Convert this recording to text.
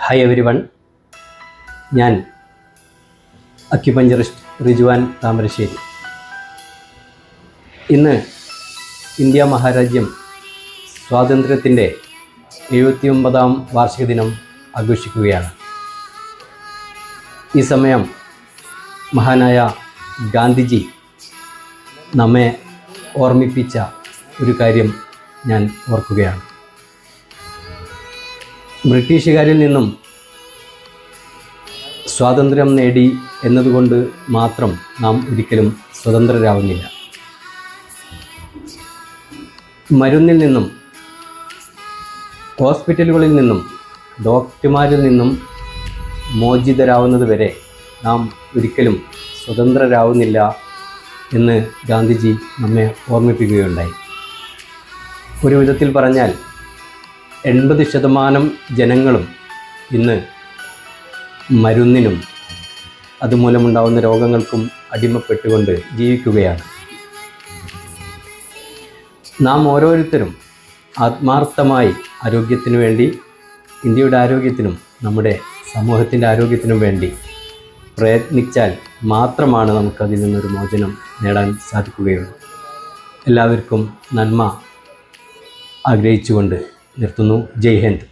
Hi every one, ഞാൻ acupuncturist റിജുവാൻ Thamarassery. ഇന്ന് India മഹാരാജ്യം സ്വാതന്ത്ര്യത്തിൻ്റെ 79ാം വാർഷിക ദിനം ആഘോഷിക്കുകയാണ്. ഈ സമയം മഹാനായ ഗാന്ധിജി നമ്മെ ഓർമ്മിപ്പിച്ച ഒരു കാര്യം ഞാൻ ഓർക്കുകയാണ്. ബ്രിട്ടീഷുകാരിൽ നിന്നും സ്വാതന്ത്ര്യം നേടി എന്നതുകൊണ്ട് മാത്രം നാം ഒരിക്കലും സ്വതന്ത്രരാവുന്നില്ല. മരുന്നിൽ നിന്നും, ഹോസ്പിറ്റലുകളിൽ നിന്നും, ഡോക്ടർമാരിൽ നിന്നും മോചിതരാവുന്നത് വരെ നാം ഒരിക്കലും സ്വതന്ത്രരാവുന്നില്ല എന്ന് ഗാന്ധിജി നമ്മെ ഓർമ്മിപ്പിക്കുകയുണ്ടായി. ഒരു വിധത്തിൽ പറഞ്ഞാൽ 80% ജനങ്ങളും ഇന്ന് മരുന്നിനും അതുമൂലമുണ്ടാകുന്ന രോഗങ്ങൾക്കും അടിമപ്പെട്ടുകൊണ്ട് ജീവിക്കുകയാണ്. നാം ഓരോരുത്തരും ആത്മാർത്ഥമായി ആരോഗ്യത്തിനു വേണ്ടി, ഇന്ത്യയുടെ ആരോഗ്യത്തിനും നമ്മുടെ സമൂഹത്തിൻ്റെ ആരോഗ്യത്തിനും വേണ്ടി പ്രയത്നിച്ചാൽ മാത്രമാണ് നമുക്കതിൽ നിന്നൊരു മോചനം നേടാൻ സാധിക്കുകയുള്ളൂ. എല്ലാവർക്കും നന്മ ആഗ്രഹിച്ചുകൊണ്ട് നിർത്തുന്നു. ജയ് ഹിന്ദ്.